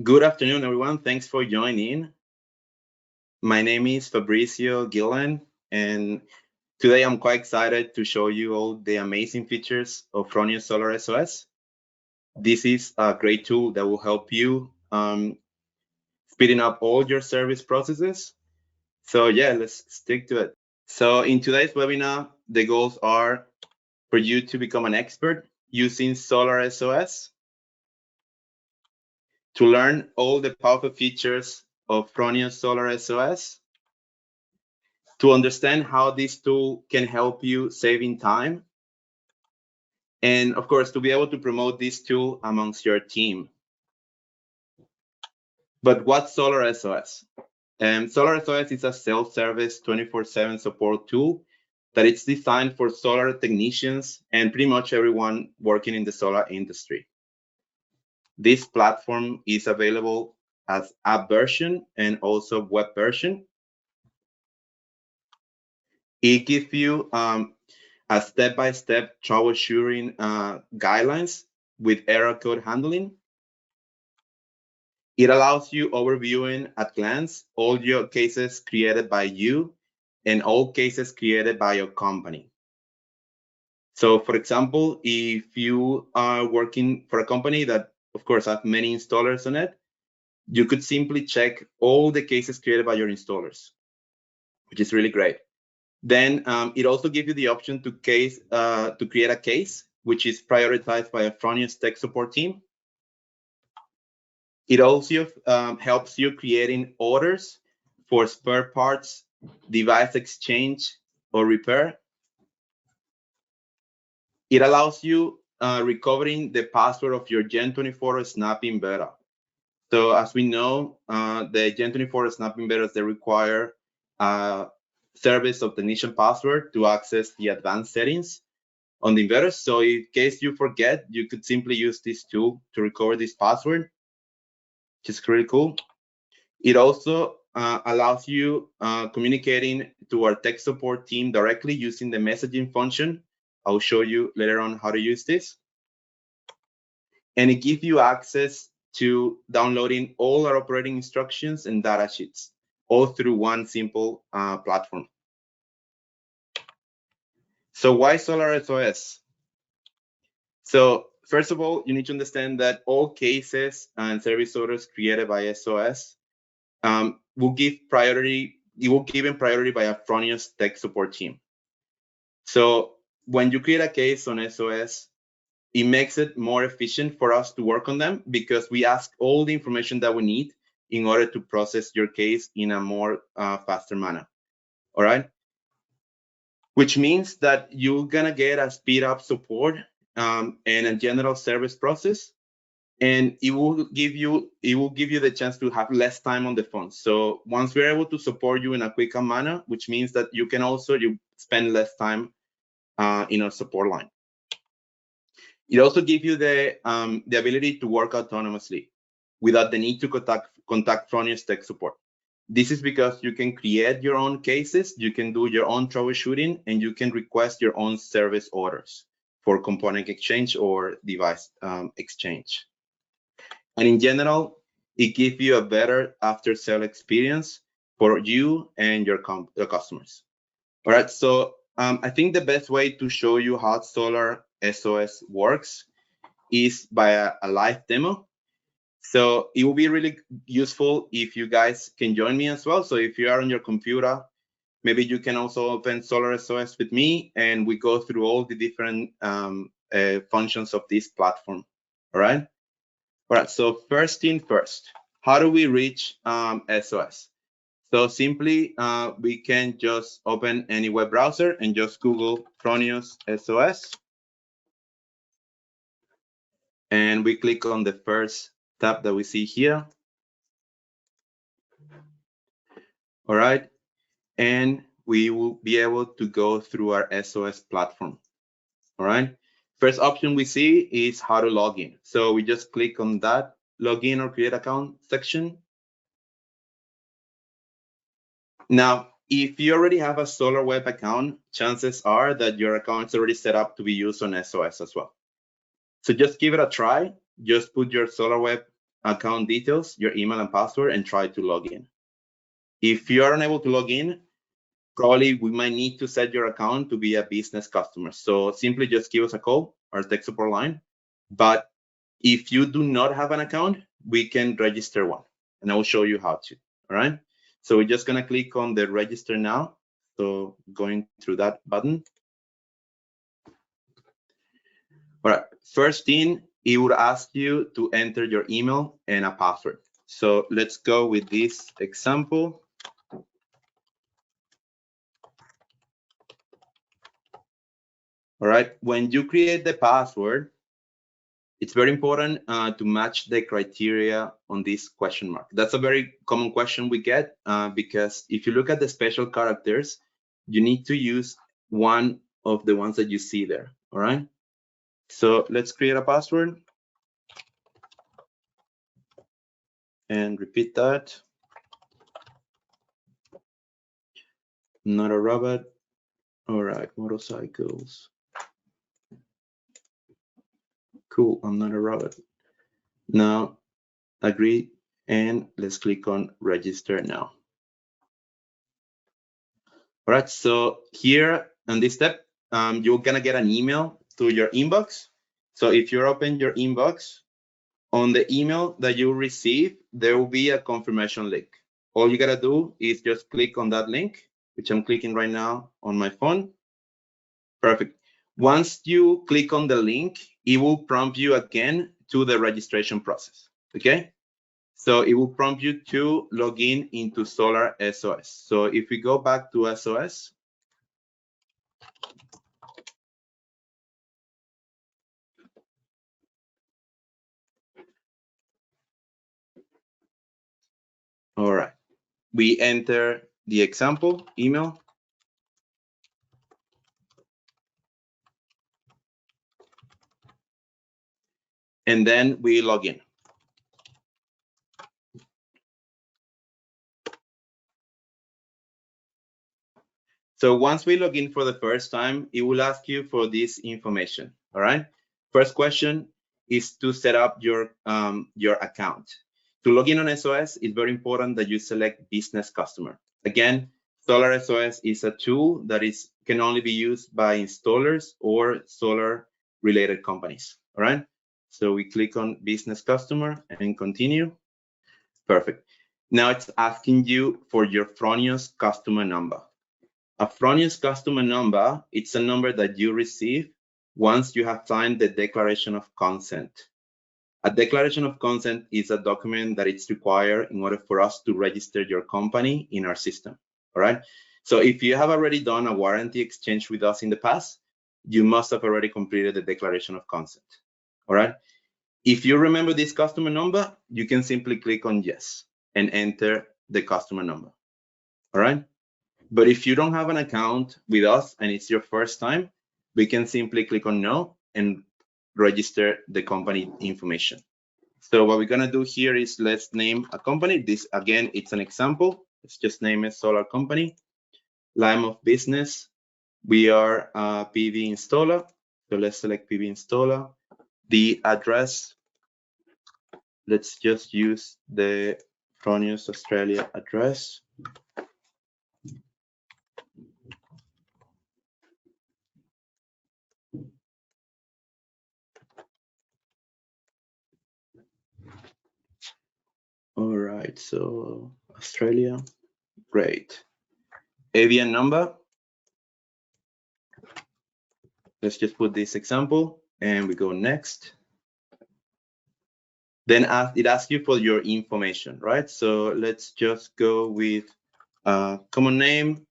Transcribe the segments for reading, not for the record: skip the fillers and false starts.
Good afternoon, everyone. Thanks for joining. My name is Fabrizio Guillen, and today I'm quite excited to show you all the amazing features of Fronius Solar.SOS. This is a great tool that will help you speeding up all your service processes. So yeah, let's stick to it. So in today's webinar, the goals are for you to become an expert using Solar.SOS, to learn all the powerful features of Fronius Solar.SOS, to understand how this tool can help you saving time, and of course, to be able to promote this tool amongst your team. But what's Solar.SOS? Solar.SOS is a self-service 24/7 support tool that it's designed for solar technicians and pretty much everyone working in the solar industry. This platform is available as app version and also web version. It gives you a step-by-step troubleshooting guidelines with error code handling. It allows you overviewing at glance all your cases created by you and all cases created by your company. So for example, if you are working for a company that, of course, have many installers on it, you could simply check all the cases created by your installers, which is really great. Then it also gives you the option to create a case, which is prioritized by a Fronius tech support team. It also helps you creating orders for spare parts, device exchange, or repair. It allows you recovering the password of your Gen 24 Snap in beta. So as we know, the Gen 24 Snap in betas, they require service of technician password to access the advanced settings on the inverters. So in case you forget, you could simply use this tool to recover this password, which is really cool. It also allows you communicating to our tech support team directly using the messaging function. I'll show you later on how to use this. And it gives you access to downloading all our operating instructions and data sheets, all through one simple platform. So why Solar.SOS? So first of all, you need to understand that all cases and service orders created by SOS will give priority. It will given priority by a Fronius tech support team. So when you create a case on SOS, it makes it more efficient for us to work on them because we ask all the information that we need in order to process your case in a more faster manner. All right. Which means that you're gonna get a speed up support and a general service process, and it will give you the chance to have less time on the phone. So once we're able to support you in a quicker manner, which means that you can also spend less time in our support line. It also gives you the ability to work autonomously without the need to contact Fronius tech support. This is because you can create your own cases, you can do your own troubleshooting, and you can request your own service orders for component exchange or device exchange. And in general, it gives you a better after-sale experience for you and your customers. All right, so I think the best way to show you how Solar.SOS works is by a live demo. So it will be really useful if you guys can join me as well. So if you are on your computer, maybe you can also open Solar.SOS with me and we go through all the different functions of this platform. All right. All right. So first thing first, how do we reach SOS? So simply, we can just open any web browser and just Google Fronius SOS. And we click on the first tab that we see here. All right. And we will be able to go through our SOS platform. All right. First option we see is how to log in. So we just click on that login or create account section. Now, if you already have a SolarWeb account, chances are that your account is already set up to be used on SOS as well. So just give it a try. Just put your SolarWeb account details, your email and password, and try to log in. If you are unable to log in, probably we might need to set your account to be a business customer. So simply just give us a call or tech support line. But if you do not have an account, we can register one, and I will show you how to. All right. So we're just gonna click on the register now. So going through that button. All right. First thing, it would ask you to enter your email and a password. So let's go with this example. All right. When you create the password, it's very important to match the criteria on this question mark. That's a very common question we get because if you look at the special characters, you need to use one of the ones that you see there. All right. So let's create a password and repeat that. Not a robot. All right. Motorcycles. Cool. I'm not a robot. Now agree, and let's click on register now. All right, so here on this step, you're gonna get an email to your inbox. So if you open your inbox, on the email that you receive, there will be a confirmation link. All you gotta do is just click on that link, which I'm clicking right now on my phone. Perfect. Once you click on the link, it will prompt you again to the registration process, okay? So it will prompt you to log in into Solar.SOS. So if we go back to SOS, all right, we enter the example email. And then we log in. So once we log in for the first time, it will ask you for this information, all right? First question is to set up your account. To log in on SOS, it's very important that you select business customer. Again, Solar.SOS is a tool that can only be used by installers or solar related companies, all right? So we click on business customer and continue. Perfect. Now it's asking you for your Fronius customer number. A Fronius customer number, it's a number that you receive once you have signed the declaration of consent. A declaration of consent is a document that it's required in order for us to register your company in our system, all right? So if you have already done a warranty exchange with us in the past, you must have already completed the declaration of consent, all right? If you remember this customer number, you can simply click on yes and enter the customer number, all right? But if you don't have an account with us and it's your first time, we can simply click on no and register the company information. So what we're gonna do here is let's name a company. This, again, it's an example. Let's just name it Solar Company. Line of business, we are a PV installer. So let's select PV installer. The address, let's just use the Fronius Australia address. All right, so Australia, great. AVN number, let's just put this example and we go next. Then it asks you for your information, right? So let's just go with common name,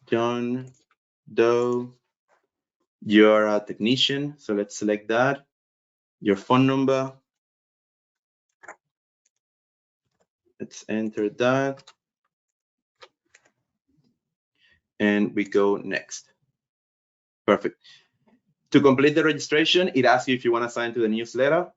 John Doe. You're a technician, so let's select that. Your phone number, let's enter that. And we go next. Perfect. To complete the registration, it asks you if you want to sign to the newsletter.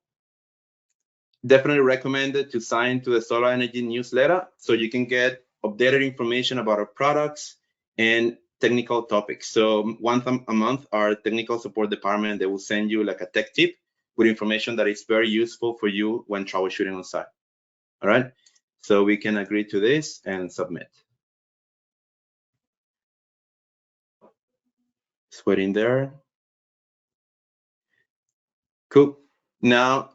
Definitely recommended to sign to the Solar Energy newsletter so you can get updated information about our products and technical topics. So once a month, our technical support department, they will send you like a tech tip with information that is very useful for you when troubleshooting on site. All right, so we can agree to this and submit. Just waiting there. Cool. Now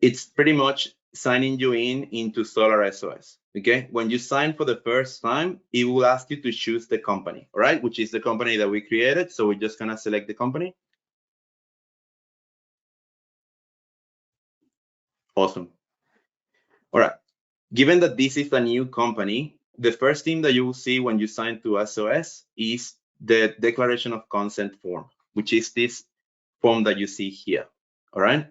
it's pretty much signing you into Solar.SOS. Okay, when you sign for the first time, it will ask you to choose the company, all right, which is the company that we created. So we're just gonna select the company. Awesome. All right. Given that this is a new company, the first thing that you will see when you sign to SOS is the declaration of consent form, which is this form that you see here. All right.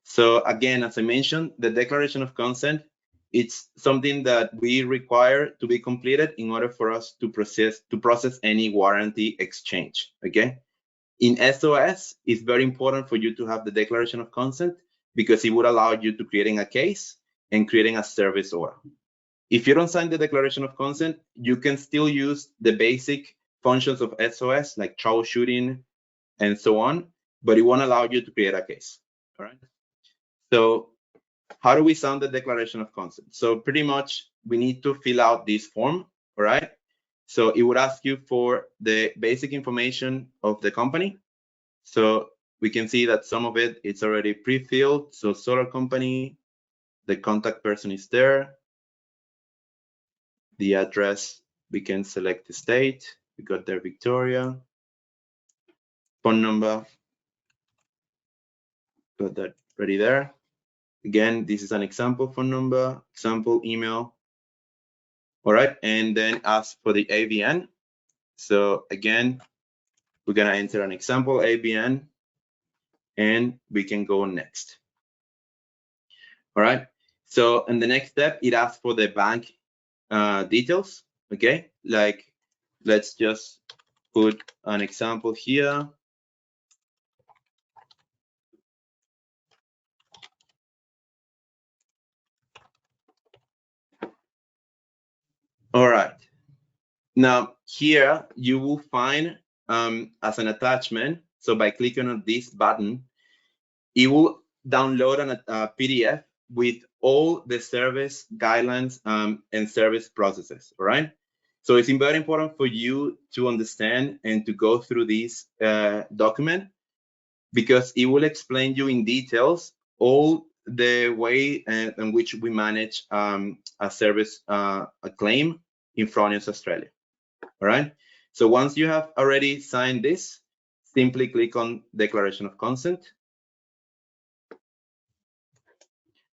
So again, as I mentioned, the declaration of consent, it's something that we require to be completed in order for us to process any warranty exchange. Okay. In SOS, it's very important for you to have the declaration of consent because it would allow you to creating a case and creating a service order. If you don't sign the declaration of consent, you can still use the basic functions of SOS like troubleshooting and so on, but it won't allow you to create a case. All right. So how do we sign the declaration of consent? So pretty much we need to fill out this form. All right. So it would ask you for the basic information of the company. So we can see that some of it it's already pre-filled. So solar company, the contact person is there. The address, we can select the state. We got there, Victoria. Phone number, got that ready there. Again, this is an example phone number, example email. All right, and then ask for the ABN. So again, we're gonna enter an example ABN and we can go next. All right, so in the next step, it asks for the bank details, okay? Like, let's just put an example here. All right. Now here you will find as an attachment. So by clicking on this button, it will download a PDF with all the service guidelines and service processes. All right. So it's very important for you to understand and to go through this document because it will explain you in details all the way in which we manage a service a claim in Fronius Australia. All right. So once you have already signed this, simply click on Declaration of Consent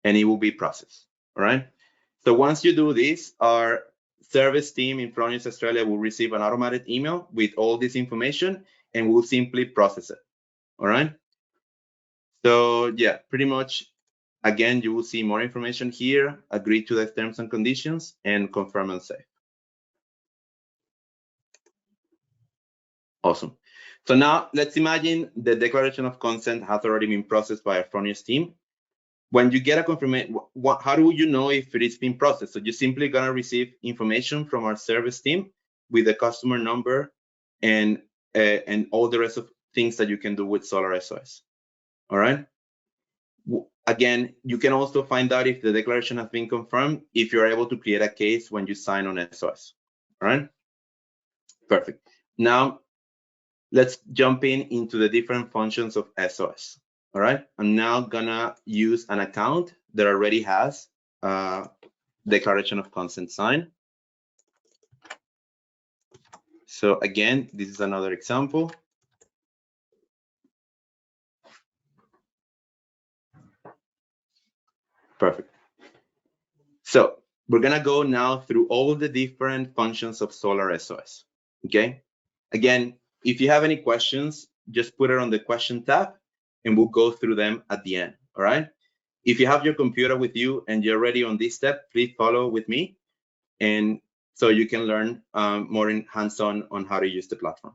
and it will be processed. All right. So once you do this, our service team in Fronius Australia will receive an automated email with all this information and we'll simply process it. All right. So yeah, pretty much, again, you will see more information here, agree to the terms and conditions and confirm and save. Awesome. So now let's imagine the declaration of consent has already been processed by our Fronius team. When you get a confirmation, how do you know if it is being processed? So you're simply gonna receive information from our service team with the customer number and all the rest of things that you can do with Solar.SOS. All right. Again, you can also find out if the declaration has been confirmed if you're able to create a case when you sign on SOS. All right. Perfect. Now let's jump into the different functions of SOS. All right, I'm now gonna use an account that already has a declaration of consent signed. So again, this is another example. Perfect. So we're gonna go now through all the different functions of Solar.SOS. Okay. Again, if you have any questions, just put it on the question tab and we'll go through them at the end. All right. If you have your computer with you and you're ready on this step, please follow with me. And so you can learn more in hands-on on how to use the platform.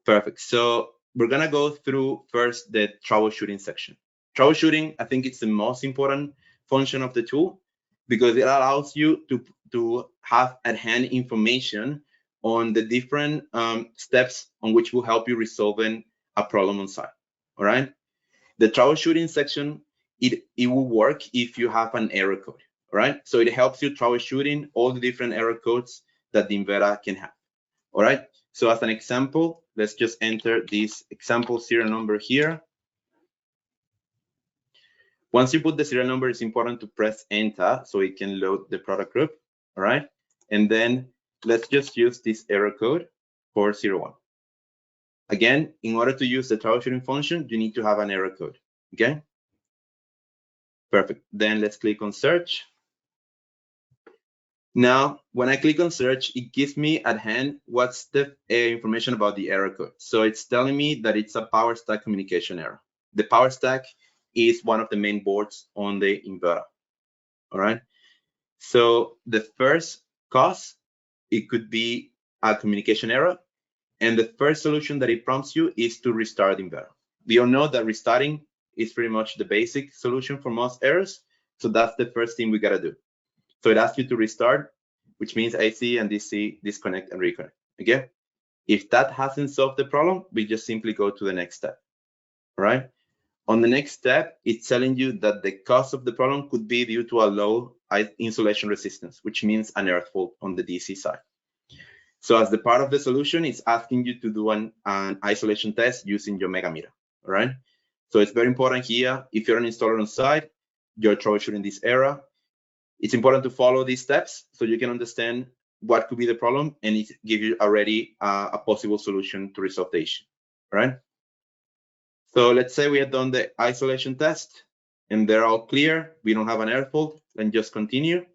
Perfect. So we're gonna go through first the troubleshooting section. Troubleshooting, I think it's the most important function of the tool because it allows you to have at hand information on the different steps on which will help you resolving a problem on site. all right? The troubleshooting section, it will work if you have an error code, all right? So it helps you troubleshooting all the different error codes that the inverter can have, all right? So as an example, let's just enter this example serial number here. Once you put the serial number, it's important to press enter so it can load the product group, all right? And then let's just use this error code 401. Again, in order to use the troubleshooting function, you need to have an error code, okay? Perfect. Then let's click on search. Now, when I click on search, it gives me at hand what's the information about the error code. So it's telling me that it's a power stack communication error. The power stack is one of the main boards on the inverter, all right? So the first cause, it could be a communication error. And the first solution that it prompts you is to restart the inverter. We all know that restarting is pretty much the basic solution for most errors. So that's the first thing we gotta do. So it asks you to restart, which means AC and DC disconnect and reconnect, okay? If that hasn't solved the problem, we just simply go to the next step, all right? On the next step, it's telling you that the cause of the problem could be due to a low insulation resistance, which means an earth fault on the DC side. So as the part of the solution, it's asking you to do an isolation test using your mega meter, all right? So it's very important here, if you're an installer on site, you're troubleshooting this error, it's important to follow these steps so you can understand what could be the problem and it give you already a possible solution to resolve the issue, all right? So let's say we have done the isolation test and they're all clear, we don't have an error fault, then just continue.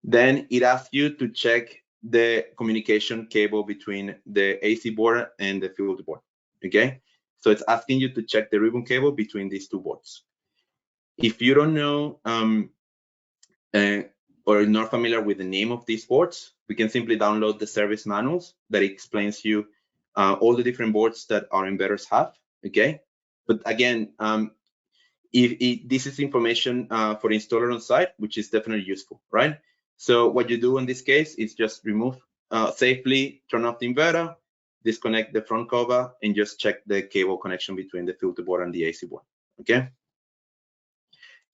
Then it asks you to check the communication cable between the AC board and the field board, okay? So it's asking you to check the ribbon cable between these two boards. If you don't know or not familiar with the name of these boards, we can simply download the service manuals that explains you all the different boards that our inverters have, okay? But again, if this is information for the installer on site, which is definitely useful, right? So what you do in this case is just remove safely, turn off the inverter, disconnect the front cover, and just check the cable connection between the filter board and the AC board, okay?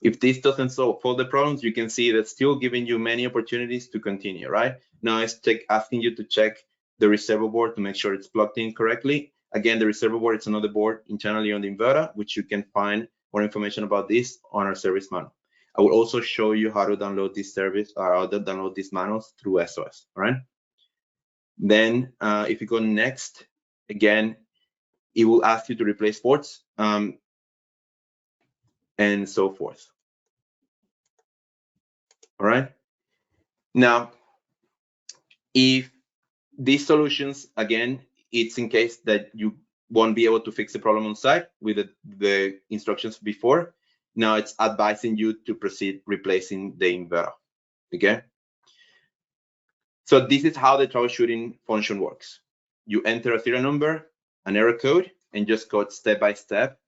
If this doesn't solve all the problems, you can see that's still giving you many opportunities to continue, right? Now it's asking you to check the reservoir board to make sure it's plugged in correctly. Again, the reservoir board is another board internally on the inverter, which you can find more information about this on our service manual. I will also show you how to download this service or how to download these manuals through SOS, all right? Then if you go next, again, it will ask you to replace ports and so forth. All right. Now, if these solutions, again, it's in case that you won't be able to fix the problem on site with the instructions before. Now it's advising you to proceed replacing the inverter, okay? So this is how the troubleshooting function works. You enter a serial number, an error code, and just go step by step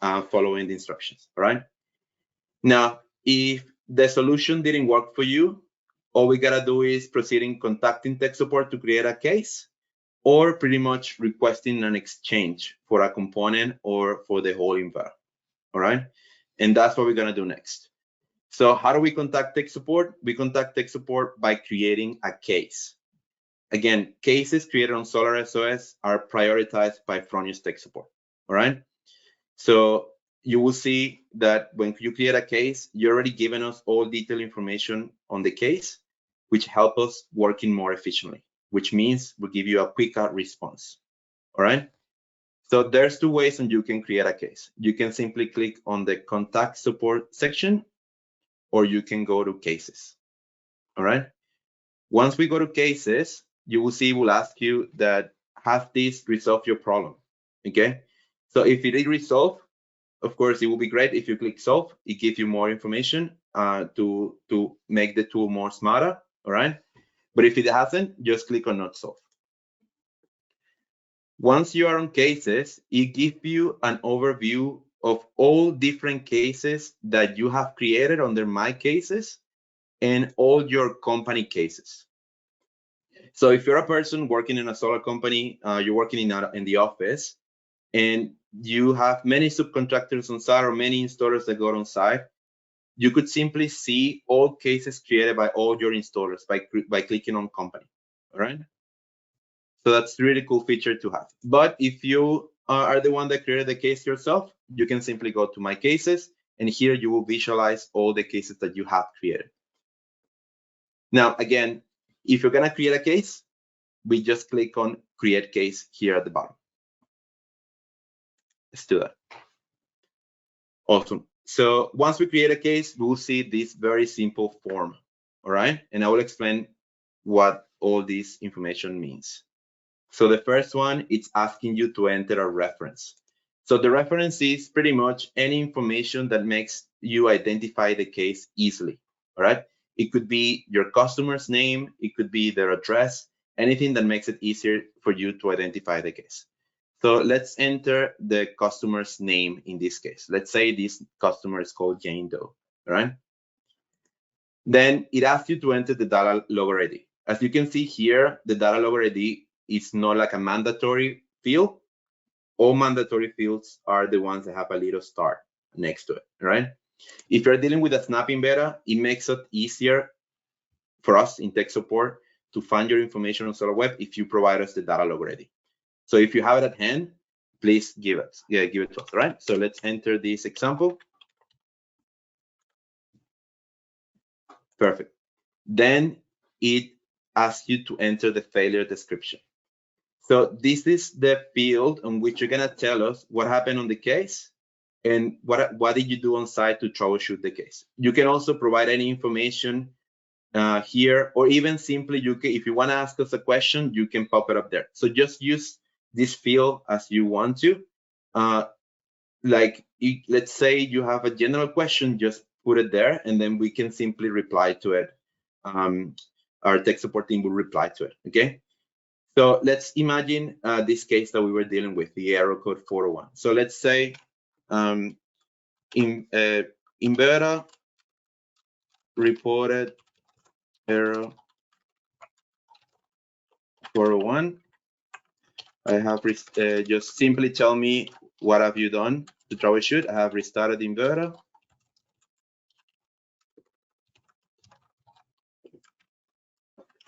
following the instructions, all right? Now, if the solution didn't work for you, all we gotta do is proceeding contacting tech support to create a case or pretty much requesting an exchange for a component or for the whole inverter, all right? And that's what we're gonna do next. So how do we contact tech support? We contact tech support by creating a case. Again, cases created on Solar.SOS are prioritized by Fronius tech support, all right? So you will see that when you create a case, you're already given us all detailed information on the case, which help us working more efficiently, which means we'll give you a quicker response, all right? So there's two ways and you can create a case. You can simply click on the contact support section, or you can go to cases, all right? Once we go to cases, you will see, we'll ask you that, has this resolved your problem, okay? So if it is resolved, of course, it will be great if you click solve. It gives you more information to make the tool more smarter, all right? But if it hasn't, just click on not solve. Once you are on cases, it gives you an overview of all different cases that you have created under my cases and all your company cases. So if you're a person working in a solar company, you're working in the office, and you have many subcontractors on site or many installers that go on site, you could simply see all cases created by all your installers by clicking on company. All right. So that's a really cool feature to have. But if you are the one that created the case yourself, you can simply go to My Cases, and here you will visualize all the cases that you have created. Now, again, if you're gonna create a case, we just click on Create Case here at the bottom. Let's do that. Awesome. So once we create a case, we'll see this very simple form, all right? And I will explain what all this information means. So the first one, it's asking you to enter a reference. So the reference is pretty much any information that makes you identify the case easily, all right? It could be your customer's name, it could be their address, anything that makes it easier for you to identify the case. So let's enter the customer's name in this case. Let's say this customer is called Jane Doe, all right? Then it asks you to enter the data logger ID. As you can see here, the data logger ID is not like a mandatory field. All mandatory fields are the ones that have a little star next to it, right? If you're dealing with a snapping beta, it makes it easier for us in tech support to find your information on SolarWeb if you provide us the data logger ID. So if you have it at hand, please give it to us, right? So let's enter this example. Perfect. Then it asks you to enter the failure description. So this is the field on which you're gonna tell us what happened on the case and what did you do on site to troubleshoot the case. You can also provide any information here, or even simply if you wanna ask us a question, you can pop it up there. So just use this field as you want to. Let's say you have a general question, just put it there, and then we can simply reply to it. Our tech support team will reply to it, okay? So let's imagine this case that we were dealing with, the error code 401. So let's say inverter reported error 401. I have just simply tell me what have you done to troubleshoot. I have restarted the inverter.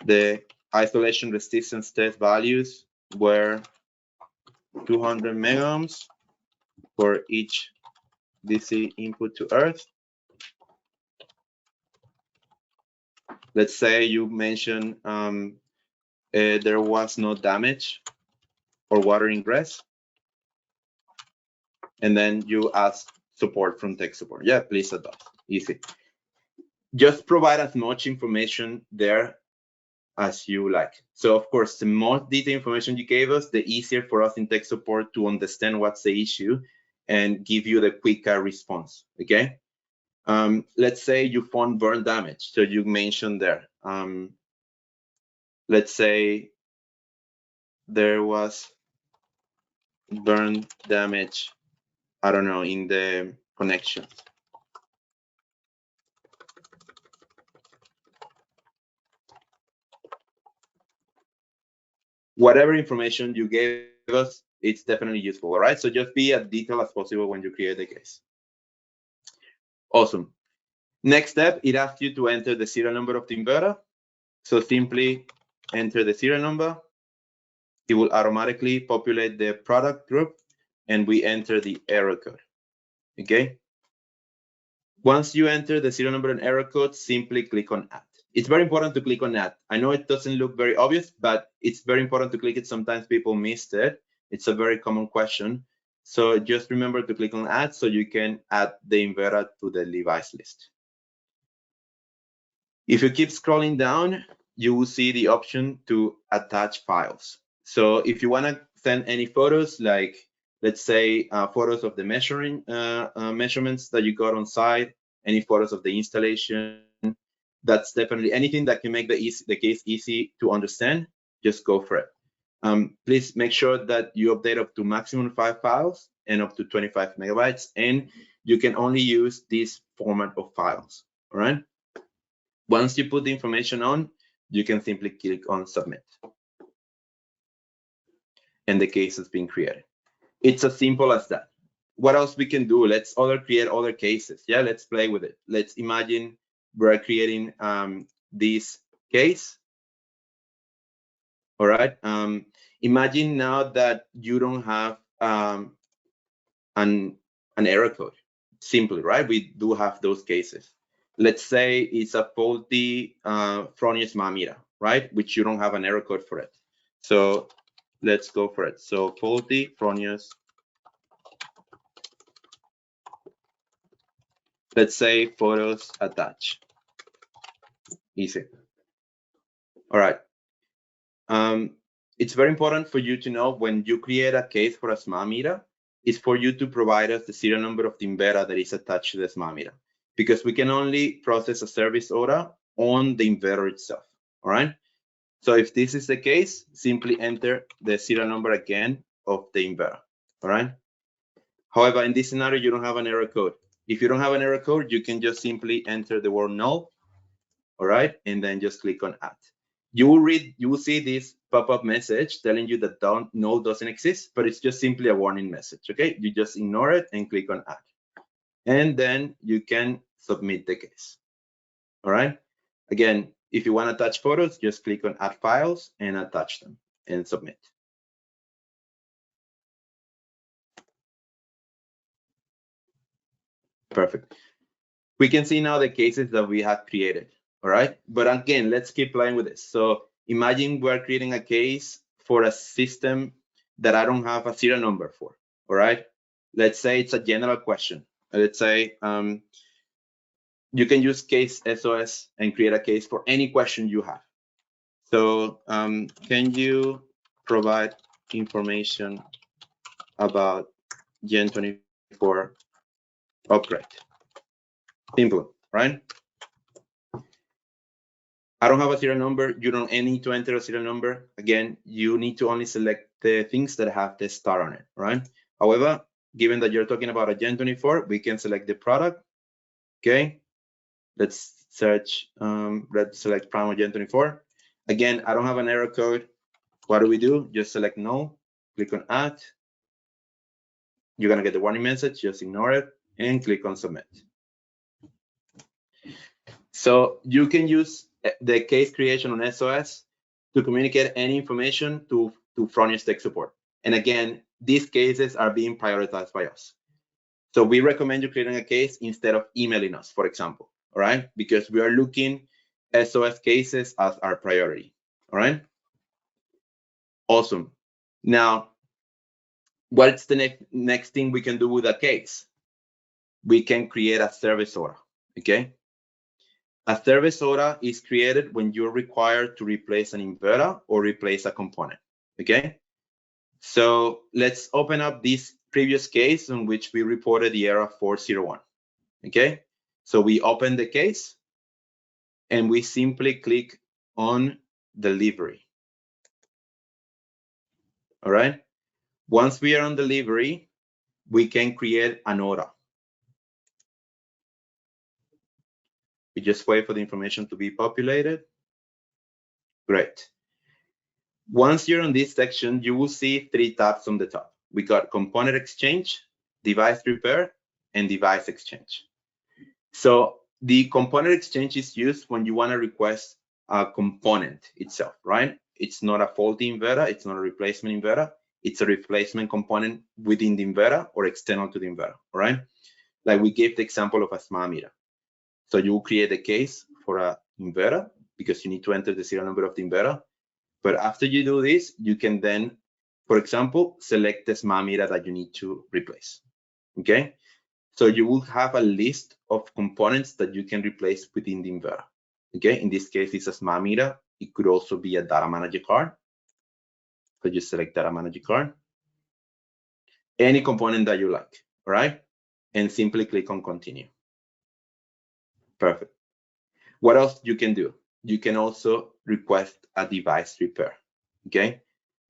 The isolation resistance test values were 200 megohms for each DC input to earth. Let's say you mentioned there was no damage or water ingress, and then you ask support from tech support. Yeah, please adopt. Easy. Just provide as much information there as you like. So of course, the more detailed information you gave us, the easier for us in tech support to understand what's the issue and give you the quicker response, okay? Let's say you found burn damage. So you mentioned there, let's say there was burn damage, I don't know, in the connections. Whatever information you gave us, it's definitely useful, all right? So just be as detailed as possible when you create the case. Awesome. Next step, it asks you to enter the serial number of the inverter. So simply enter the serial number. It will automatically populate the product group, and we enter the error code, okay? Once you enter the serial number and error code, simply click on Add. It's very important to click on Add. I know it doesn't look very obvious, but it's very important to click it. Sometimes people missed it. It's a very common question. So just remember to click on Add so you can add the inverter to the device list. If you keep scrolling down, you will see the option to attach files. So if you want to send any photos, like let's say photos of the measurements that you got on site, any photos of the installation, that's definitely anything that can make the case easy to understand, just go for it. Please make sure that you update up to maximum 5 files and up to 25 megabytes, and you can only use this format of files, all right? Once you put the information on, you can simply click on Submit. And the case has been created. It's as simple as that. What else we can do? Let's create other cases. Yeah, let's play with it. Let's imagine we're creating this case. All right. Imagine now that you don't have an error code. Simply, right? We do have those cases. Let's say it's a faulty Fronius meter, right? Which you don't have an error code for it. So let's go for it. So faulty Fronius. Let's say photos attached. Easy. All right. It's very important for you to know when you create a case for a smart meter, is for you to provide us the serial number of the inverter that is attached to the smart meter, because we can only process a service order on the inverter itself. All right. So if this is the case, simply enter the serial number again of the inverter. All right. However, in this scenario, you don't have an error code. If you don't have an error code, you can just simply enter the word null. All right, and then just click on add. You will see this pop-up message telling you that null doesn't exist, but it's just simply a warning message. Okay, you just ignore it and click on add, and then you can submit the case. All right. Again, if you want to attach photos, just click on add files and attach them and submit. Perfect. We can see now the cases that we have created. All right. But again, let's keep playing with this. So imagine we're creating a case for a system that I don't have a serial number for. All right. Let's say it's a general question. Let's say you can use case SOS and create a case for any question you have. So can you provide information about Gen 24 upgrade? Simple, right? I don't have a serial number. You don't need to enter a serial number. Again, you need to only select the things that have the star on it, right? However, given that you're talking about a Gen 24, we can select the product. Okay, let's search, let's select Primo Gen 24. Again, I don't have an error code. What do? Just select no, click on add. You're gonna get the warning message, just ignore it and click on submit. So you can use the case creation on SOS to communicate any information to Fronius tech support. And again, these cases are being prioritized by us. So we recommend you creating a case instead of emailing us, for example, all right? Because we are looking SOS cases as our priority, all right? Awesome. Now, what's the next thing we can do with a case? We can create a service order, okay? A service order is created when you're required to replace an inverter or replace a component, okay? So let's open up this previous case in which we reported the error 401, okay? So we open the case and we simply click on delivery, all right? Once we are on delivery, we can create an order. We just wait for the information to be populated. Great. Once you're on this section, you will see 3 tabs on the top. We got component exchange, device repair, and device exchange. So the component exchange is used when you want to request a component itself, right? It's not a faulty inverter, it's not a replacement inverter, it's a replacement component within the inverter or external to the inverter, all right? Like we gave the example of a smart meter. So you will create a case for an inverter because you need to enter the serial number of the inverter. But after you do this, you can then, for example, select the smart meter that you need to replace, okay? So you will have a list of components that you can replace within the inverter, okay? In this case, it's a smart meter. It could also be a data manager card. So you select data manager card, any component that you like, all right? And simply click on continue. Perfect. What else you can do? You can also request a device repair, okay?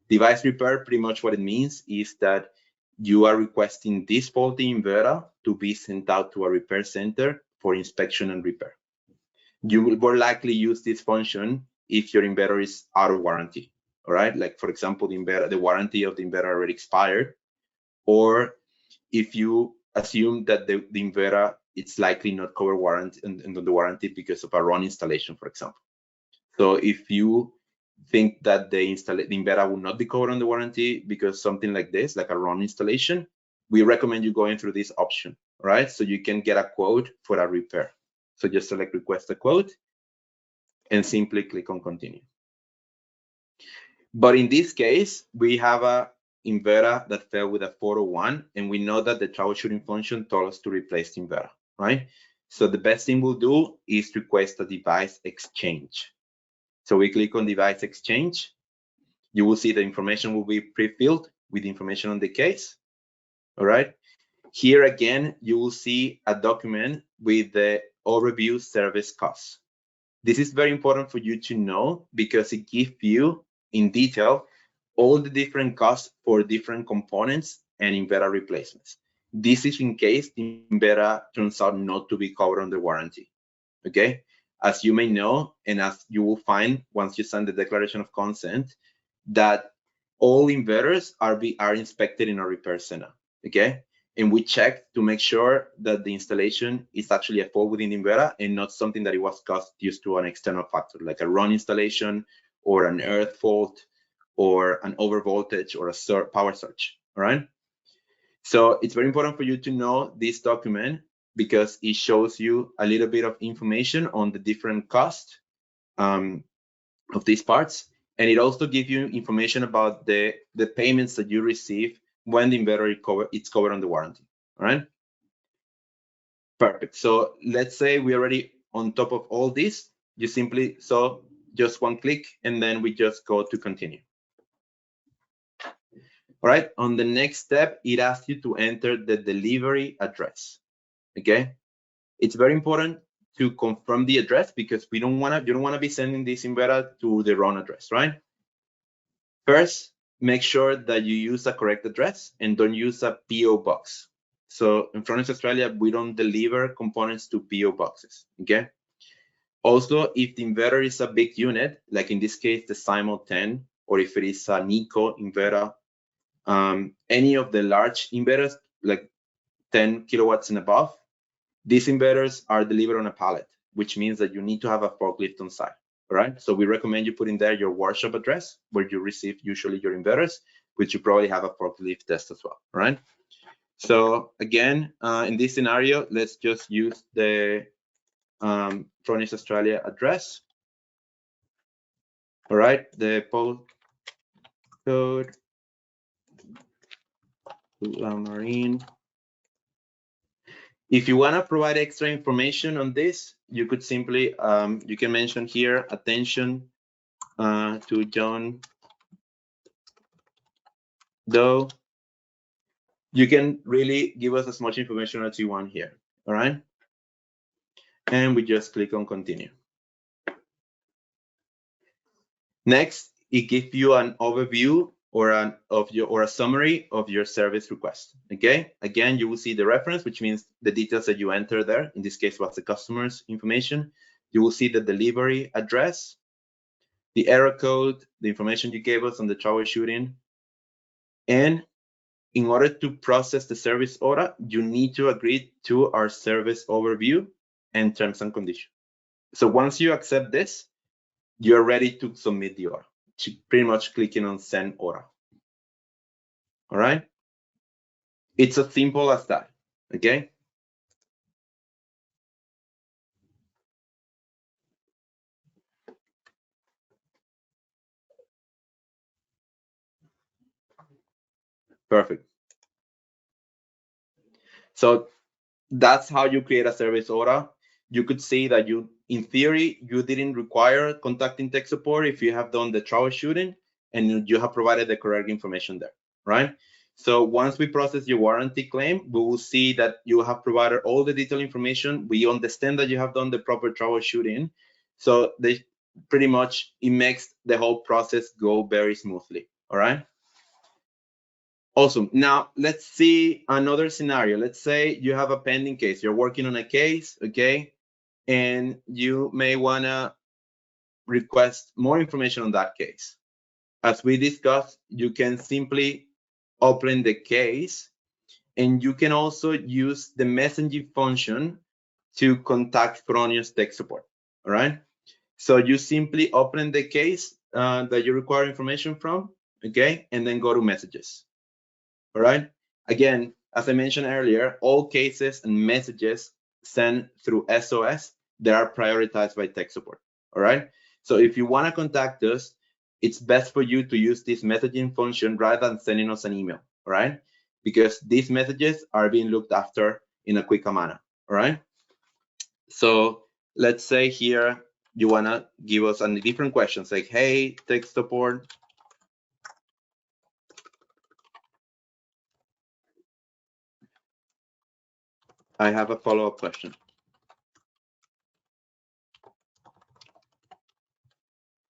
Device repair, pretty much what it means is that you are requesting this faulty inverter to be sent out to a repair center for inspection and repair. You will more likely use this function if your inverter is out of warranty, all right? Like for example, the warranty of the inverter already expired, or if you assume that the inverter it's likely not covered warranty under the warranty because of a wrong installation, for example. So if you think that the inverter will not be covered on the warranty because something like this, like a wrong installation, we recommend you going through this option, right? So you can get a quote for a repair. So just select request a quote and simply click on continue. But in this case, we have a inverter that fell with a 401, and we know that the troubleshooting function told us to replace the inverter, right? So the best thing we'll do is request a device exchange. So we click on device exchange. You will see the information will be pre-filled with information on the case, all right? Here again, you will see a document with the overview service costs. This is very important for you to know because it gives you in detail all the different costs for different components and inverter replacements. This is in case the inverter turns out not to be covered under warranty, okay? As you may know, and as you will find once you sign the declaration of consent, that all inverters are inspected in a repair center, okay? And we check to make sure that the installation is actually a fault within the inverter and not something that it was caused due to an external factor, like a wrong installation or an earth fault or an overvoltage or a power surge, all right? So it's very important for you to know this document because it shows you a little bit of information on the different costs of these parts. And it also gives you information about the payments that you receive when the inverter it's covered on the warranty, all right? Perfect. So let's say we're already on top of all this. You simply, so just one click, and then we just go to continue. All right, on the next step, it asks you to enter the delivery address, okay? It's very important to confirm the address because you don't wanna be sending this inverter to the wrong address, right? First, make sure that you use a correct address and don't use a PO box. So in Fronius Australia, we don't deliver components to PO boxes, okay? Also, if the inverter is a big unit, like in this case, the Simul 10, or if it is a Nico inverter, any of the large inverters, like 10 kilowatts and above, these inverters are delivered on a pallet, which means that you need to have a forklift on site, all right? So we recommend you put in there your workshop address where you receive usually your inverters, which you probably have a forklift test as well, all right? So again, in this scenario, let's just use the Fronius Australia address, all right? The postcode, Marine. If you want to provide extra information on this, you could simply, you can mention here, attention to John Doe. You can really give us as much information as you want here, all right? And we just click on continue. Next, it gives you an overview or a summary of your service request, okay? Again, you will see the reference, which means the details that you enter there. In this case, what's the customer's information. You will see the delivery address, the error code, the information you gave us on the troubleshooting. And in order to process the service order, you need to agree to our service overview and terms and conditions. So once you accept this, you're ready to submit the order. Pretty much clicking on send order. All right? It's as simple as that, okay? Perfect. So that's how you create a service order. You could see that in theory, you didn't require contacting tech support if you have done the troubleshooting and you have provided the correct information there, right? So once we process your warranty claim, we will see that you have provided all the detailed information. We understand that you have done the proper troubleshooting. So pretty much, it makes the whole process go very smoothly, all right? Awesome. Now, let's see another scenario. Let's say you have a pending case. You're working on a case, okay? And you may want to request more information on that case. As we discussed, you can simply open the case and you can also use the messaging function to contact Fronius tech support. All right. So you simply open the case that you require information from, okay, and then go to messages. All right. Again, as I mentioned earlier, all cases and messages sent through SOS, they are prioritized by tech support. All right. So if you want to contact us, it's best for you to use this messaging function rather than sending us an email. All right. Because these messages are being looked after in a quicker manner. All right. So let's say here you want to give us a different questions like, hey, tech support, I have a follow-up question.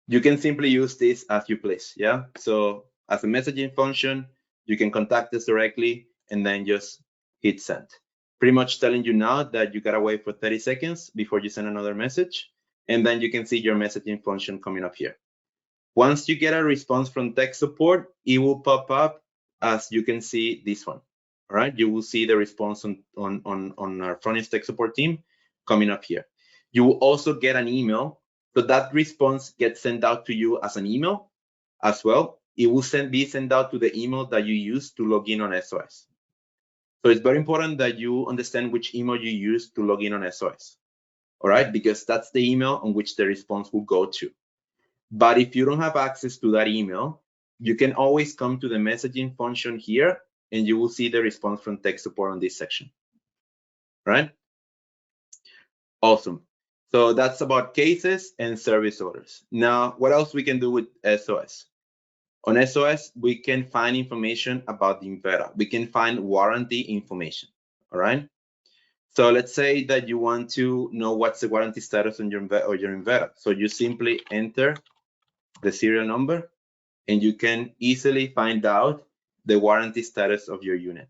You can simply use this as you please, yeah? So as a messaging function, you can contact us directly and then just hit send. Pretty much telling you now that you gotta wait for 30 seconds before you send another message, and then you can see your messaging function coming up here. Once you get a response from tech support, it will pop up as you can see this one. All right, you will see the response on our Fronius tech support team coming up here. You will also get an email, so that response gets sent out to you as an email as well. It will be sent out to the email that you use to log in on SOS. So it's very important that you understand which email you use to log in on SOS. All right, because that's the email on which the response will go to. But if you don't have access to that email, you can always come to the messaging function here and you will see the response from tech support on this section. Right? Awesome. So that's about cases and service orders. Now, what else we can do with SOS? On SOS, we can find information about the inverter. We can find warranty information. All right. So let's say that you want to know what's the warranty status on your inverter. So you simply enter the serial number and you can easily find out the warranty status of your unit,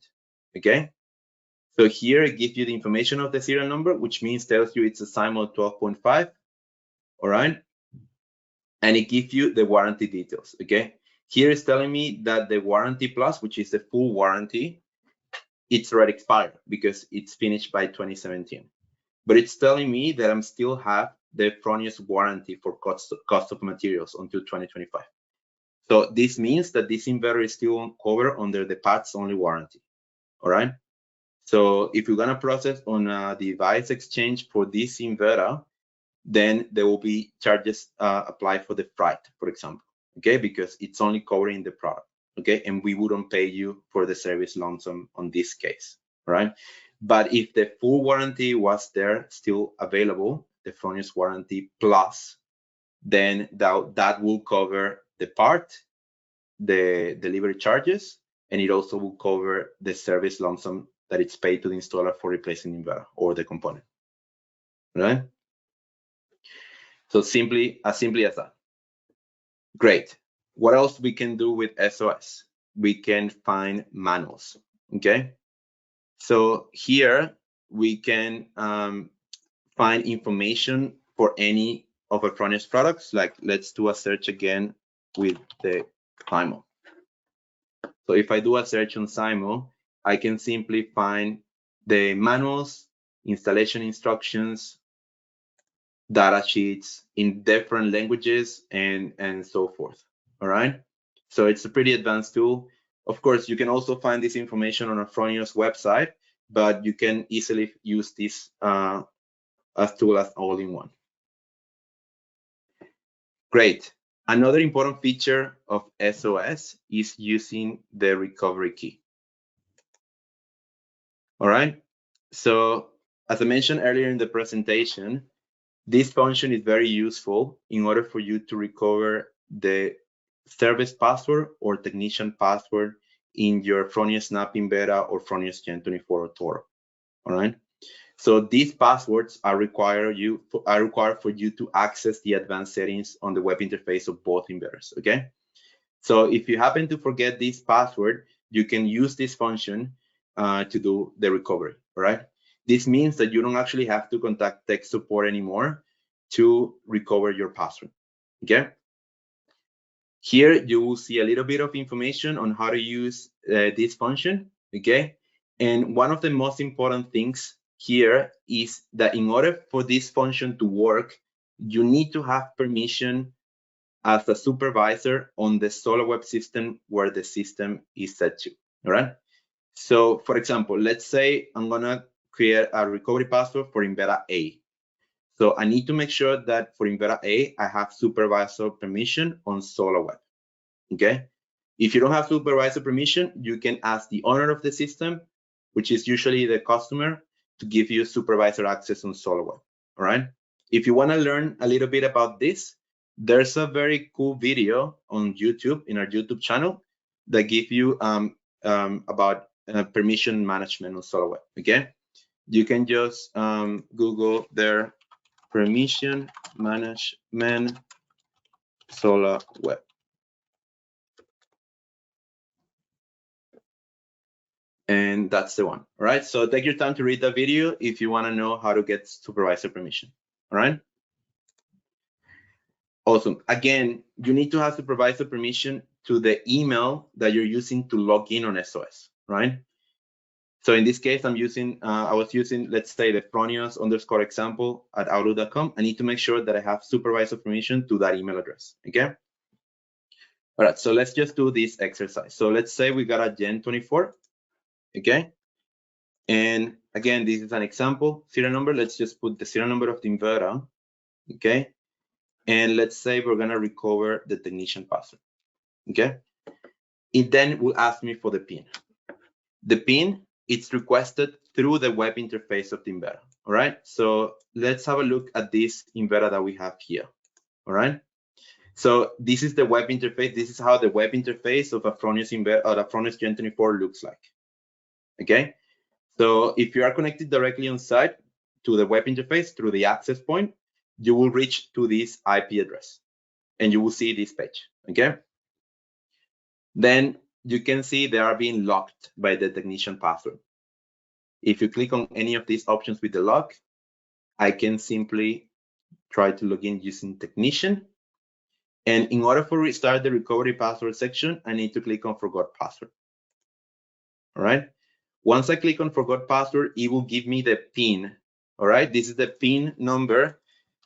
okay? So here it gives you the information of the serial number, which means tells you it's a SIMO 12.5, all right? And it gives you the warranty details, okay? Here it's telling me that the warranty plus, which is the full warranty, it's already expired because it's finished by 2017. But it's telling me that I'm still have the Fronius warranty for cost of materials until 2025. So this means that this inverter is still covered under the parts only warranty. All right. So if you're gonna process on a device exchange for this inverter, then there will be charges applied for the freight, for example. Okay, because it's only covering the product. Okay, and we wouldn't pay you for the service lump sum on this case. All right. But if the full warranty was there, still available, the Fronius warranty plus, then that will cover the part, the delivery charges, and it also will cover the service lump sum that it's paid to the installer for replacing the inverter or the component. Right? So simply as that. Great. What else we can do with SOS? We can find manuals. Okay. So here we can find information for any of our Fronius products. Like let's do a search again with the SIMO. So if I do a search on SIMO, I can simply find the manuals, installation instructions, data sheets in different languages, and so forth. All right. So it's a pretty advanced tool. Of course, you can also find this information on a Fronius website, but you can easily use this as tool as all-in-one. Great. Another important feature of SOS is using the recovery key. All right. So as I mentioned earlier in the presentation, this function is very useful in order for you to recover the service password or technician password in your Fronius Snap Inverter or Fronius Gen 24 Toro. All right. So these passwords are required for you to access the advanced settings on the web interface of both inverters. Okay. So if you happen to forget this password, you can use this function to do the recovery. All right. This means that you don't actually have to contact tech support anymore to recover your password. Okay. Here you will see a little bit of information on how to use this function. Okay. And one of the most important things here is that in order for this function to work, you need to have permission as a supervisor on the Solar Web system where the system is set to, all right? So for example, let's say I'm gonna create a recovery password for Invera A. So I need to make sure that for Invera A, I have supervisor permission on SolarWeb, okay? If you don't have supervisor permission, you can ask the owner of the system, which is usually the customer, to give you supervisor access on SolarWeb, all right? If you wanna learn a little bit about this, there's a very cool video on YouTube, in our YouTube channel, that give you about permission management on SolarWeb, okay? You can just Google their permission management SolarWeb. And that's the one, all right? So take your time to read that video if you wanna know how to get supervisor permission, all right? Awesome. Again, you need to have supervisor permission to the email that you're using to log in on SOS, right? So in this case, I was using, let's say, the Fronius_example@outlook.com. I need to make sure that I have supervisor permission to that email address, okay? All right, so let's just do this exercise. So let's say we got a Gen 24, okay? And again, this is an example serial number. Let's just put the serial number of the inverter, okay? And let's say we're gonna recover the technician password, okay? It then will ask me for the PIN. The PIN, it's requested through the web interface of the inverter, all right? So let's have a look at this inverter that we have here, all right? So this is the web interface. This is how the web interface of a Fronius inverter or a Fronius Gen 24 looks like, okay? So if you are connected directly on site to the web interface through the access point, you will reach to this IP address and you will see this page, okay? Then you can see they are being locked by the technician password. If you click on any of these options with the lock, I can simply try to log in using technician. And in order for restart the recovery password section, I need to click on forgot password, all right? Once I click on forgot password, it will give me the PIN, all right? This is the PIN number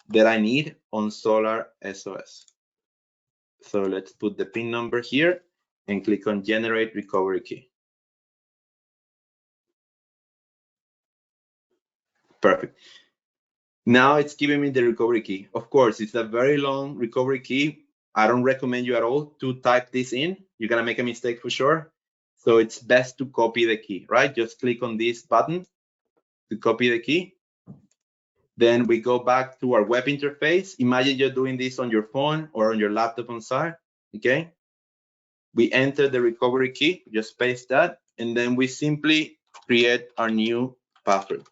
that I need on Solar.SOS. So let's put the PIN number here and click on generate recovery key. Perfect. Now it's giving me the recovery key. Of course, it's a very long recovery key. I don't recommend you at all to type this in. You're gonna make a mistake for sure. So it's best to copy the key, right? Just click on this button to copy the key. Then we go back to our web interface. Imagine you're doing this on your phone or on your laptop on site, okay? We enter the recovery key, just paste that, and then we simply create our new password.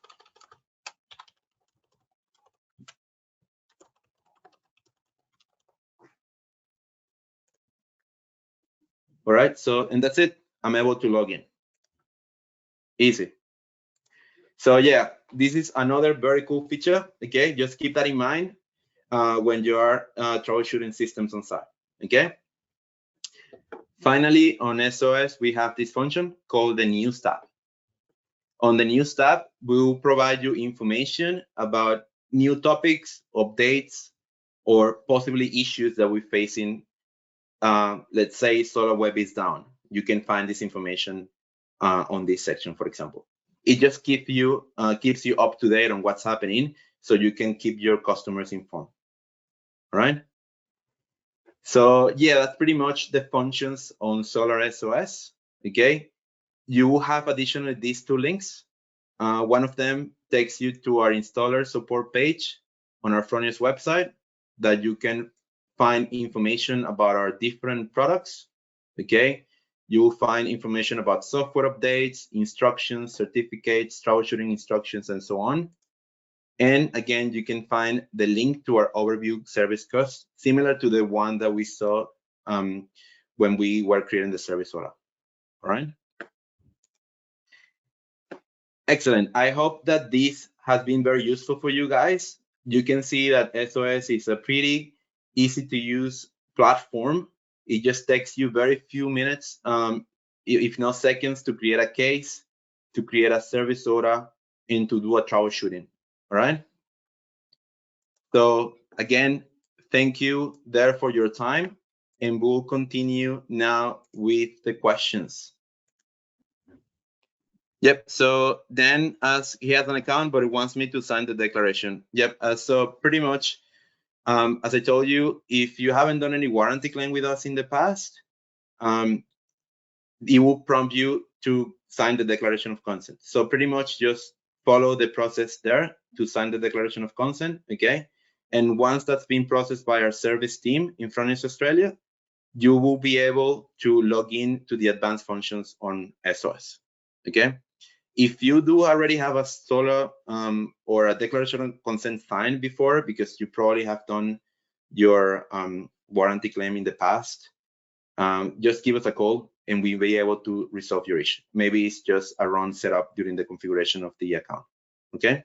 All right, so, and that's it. I'm able to log in. Easy. So yeah, this is another very cool feature, okay? Just keep that in mind when you are troubleshooting systems on site, okay? Finally, on SOS, we have this function called the News tab. On the News tab, we will provide you information about new topics, updates, or possibly issues that we're facing. Let's say SolarWeb is down. You can find this information on this section, for example. It just keeps you up to date on what's happening so you can keep your customers informed, all right? So yeah, that's pretty much the functions on Solar.SOS, okay? You will have additionally these two links. One of them takes you to our installer support page on our Fronius website that you can find information about our different products, okay? You will find information about software updates, instructions, certificates, troubleshooting instructions, and so on. And again, you can find the link to our overview service cost, similar to the one that we saw when we were creating the service order, all right? Excellent. I hope that this has been very useful for you guys. You can see that SOS is a pretty easy to use platform. It just takes you very few minutes, if not seconds, to create a case. to create a service order and to do a troubleshooting. All right. So again, thank you there for your time, and we'll continue now with the questions. Yep. So Dan asks, he has an account, but he wants me to sign the declaration. Yep. So pretty much, as I told you, if you haven't done any warranty claim with us in the past, it will prompt you to sign the declaration of consent. So pretty much just follow the process there to sign the declaration of consent, okay? And once that's been processed by our service team in Fronius Australia, you will be able to log in to the advanced functions on SOS, okay? If you do already have a solar or a declaration of consent signed before, because you probably have done your warranty claim in the past, just give us a call and we'll be able to resolve your issue. Maybe it's just a wrong setup during the configuration of the account, okay?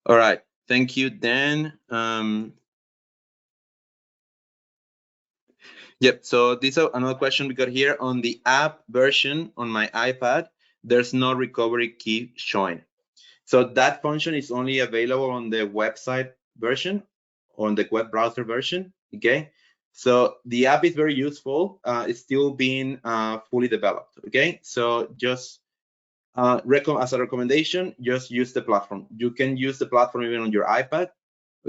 All right, thank you, Dan. Yep, so this is another question we got here. On the app version on my iPad, there's no recovery key showing. So that function is only available on the website version, on the web browser version, okay? So the app is very useful. It's still being fully developed, okay? So just as a recommendation, just use the platform. You can use the platform even on your iPad,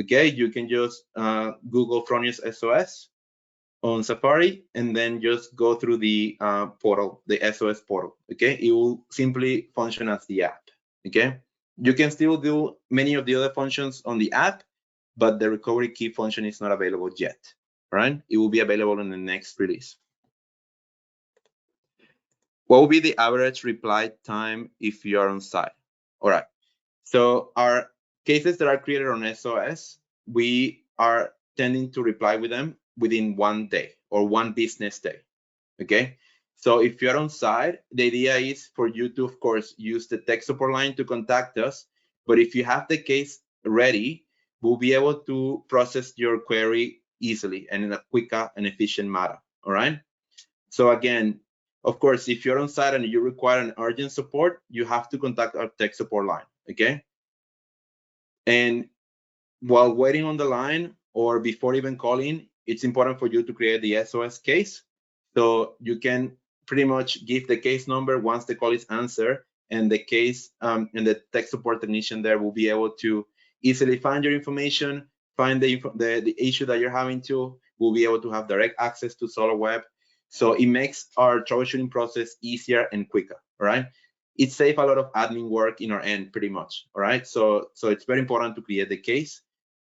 okay? You can just Google Fronius SOS on Safari and then just go through the portal, the SOS portal, okay? It will simply function as the app, okay? You can still do many of the other functions on the app, but the recovery key function is not available yet, right? It will be available in the next release. What will be the average reply time if you are on site? All right. So our cases that are created on SOS, we are tending to reply with them within 1 day or 1 business day, okay? So if you're on site, the idea is for you to, of course, use the tech support line to contact us. But if you have the case ready, we'll be able to process your query easily and in a quicker and efficient manner, all right? So again, of course, if you're on site and you require an urgent support, you have to contact our tech support line, okay? And while waiting on the line or before even calling, it's important for you to create the SOS case. So you can pretty much give the case number once the call is answered, and the case and the tech support technician there will be able to easily find your information, find the issue that you're having to, will be able to have direct access to SolarWeb. So it makes our troubleshooting process easier and quicker, all right? It saves a lot of admin work in our end, pretty much, all right? So it's very important to create the case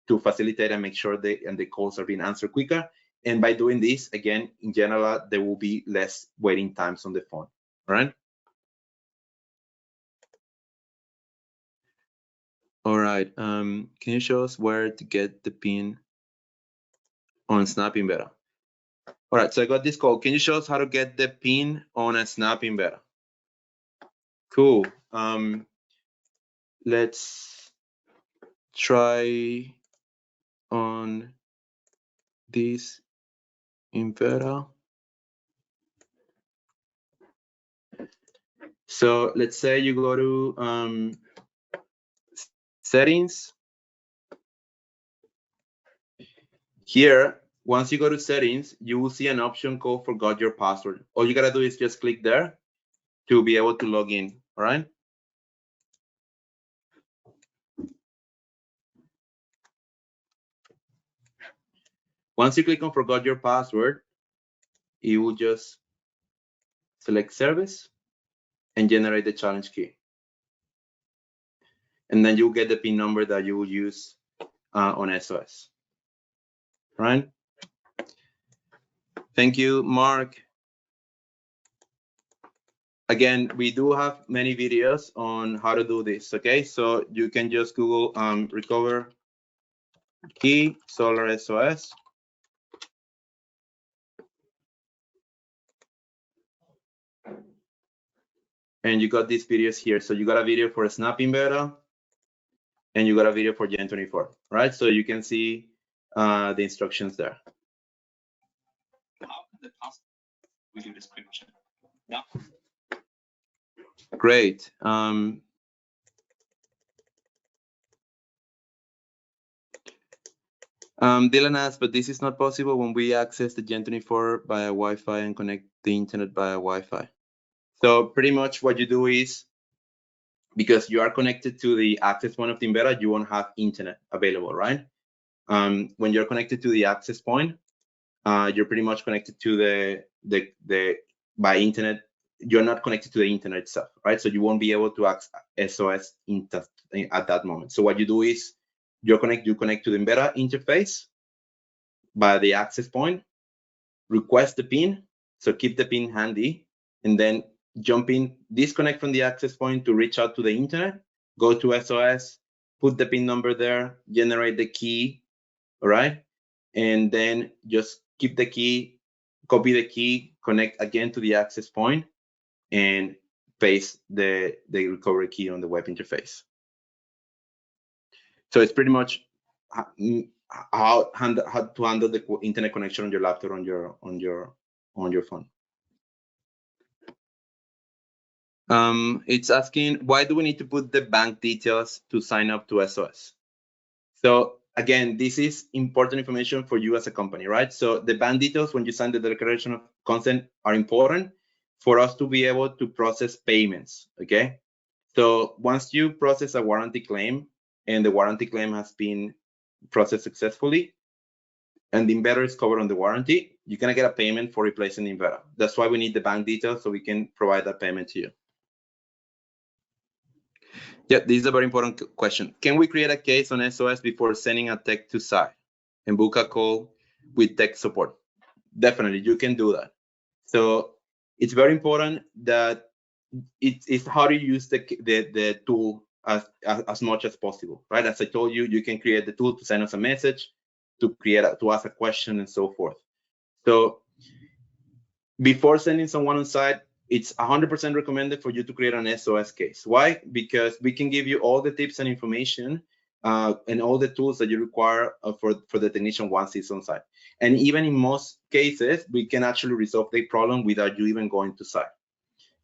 to facilitate and make sure the calls are being answered quicker. And by doing this, again, in general, there will be less waiting times on the phone, all right? All right, can you show us where to get the pin on Snapping Beta? All right, so I got this call. Can you show us how to get the pin on a Snapping Beta? Cool. Let's try on this in beta. So let's say you go to settings. Here, once you go to settings, you will see an option called forgot your password. All you gotta do is just click there to be able to log in, all right? Once you click on forgot your password, you will just select service and generate the challenge key. And then you'll get the PIN number that you will use on SOS, right? Thank you, Mark. Again, we do have many videos on how to do this, okay? So you can just Google recover key Solar.SOS. And you got these videos here. So you got a video for Snapping Beta, and you got a video for Gen 24, right? So you can see the instructions there. How could the we do this quick check? No. Great. Dylan asks, but this is not possible when we access the Gen 24 via Wi-Fi and connect the internet via Wi-Fi. So pretty much what you do is, because you are connected to the access point of the inverter, you won't have internet available, right? When you're connected to the access point, you're pretty much connected to the by internet. You're not connected to the internet itself, right? So you won't be able to access SOS at that moment. So what you do is you connect to the inverter interface by the access point, request the pin, so keep the pin handy, and then jump in, disconnect from the access point to reach out to the internet, go to SOS, put the pin number there, generate the key, all right? And then just keep the key, copy the key, connect again to the access point, and paste the recovery key on the web interface. So it's pretty much how to handle the internet connection on your laptop, on your phone. It's asking, why do we need to put the bank details to sign up to SOS? So again, this is important information for you as a company, right? So the bank details, when you sign the declaration of consent, are important for us to be able to process payments, okay? So once you process a warranty claim and the warranty claim has been processed successfully and the inverter is covered on the warranty, you're gonna get a payment for replacing the inverter. That's why we need the bank details, so we can provide that payment to you. Yeah, this is a very important question. Can we create a case on SOS before sending a tech to site and book a call with tech support? Definitely, you can do that. So it's very important that it's how to use the tool as much as possible, right? As I told you, you can create the tool to send us a message, to ask a question, and so forth. So before sending someone on site, it's 100% recommended for you to create an SOS case. Why? Because we can give you all the tips and information and all the tools that you require for the technician once he's on site. And even in most cases, we can actually resolve the problem without you even going to site.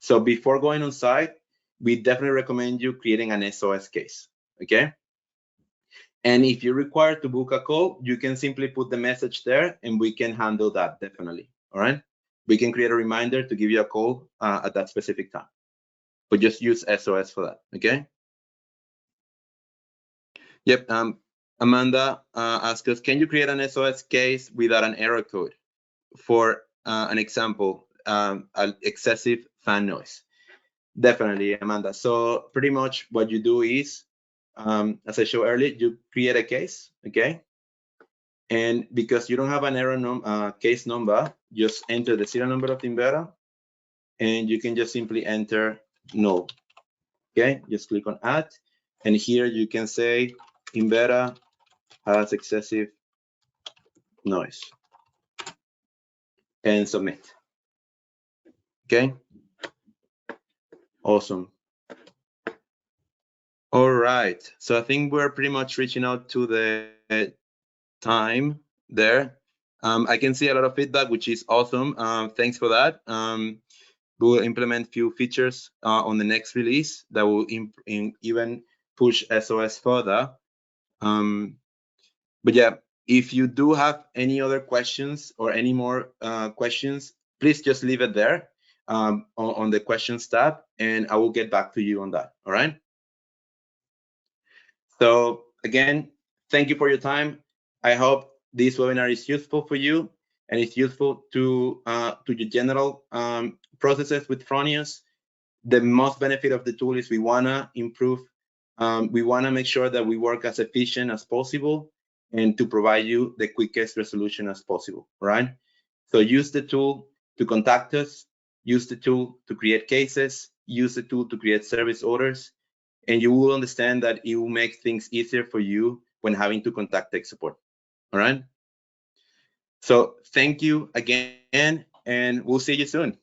So before going on site, we definitely recommend you creating an SOS case, okay? And if you're required to book a call, you can simply put the message there and we can handle that, definitely, all right? We can create a reminder to give you a call at that specific time, but just use SOS for that, okay? Yep, Amanda asked us, can you create an SOS case without an error code? For an example, excessive fan noise. Definitely, Amanda. So pretty much what you do is, as I showed earlier, you create a case, okay? And because you don't have an error case number, just enter the serial number of the inverter, and you can just simply enter null, okay? Just click on add, and here you can say inverter has excessive noise, and submit, okay? Awesome. All right, so I think we're pretty much reaching out to the time there. I can see a lot of feedback, which is awesome. Thanks for that. We'll implement few features on the next release that will even push SOS further. But yeah, if you do have any other questions or any more questions, please just leave it there on the questions tab, and I will get back to you on that, all right? So again, thank you for your time. I hope this webinar is useful for you and it's useful to your general processes with Fronius. The most benefit of the tool is we wanna improve, we wanna make sure that we work as efficient as possible and to provide you the quickest resolution as possible, right? So use the tool to contact us, use the tool to create cases, use the tool to create service orders, and you will understand that it will make things easier for you when having to contact tech support, all right? So thank you again, and we'll see you soon.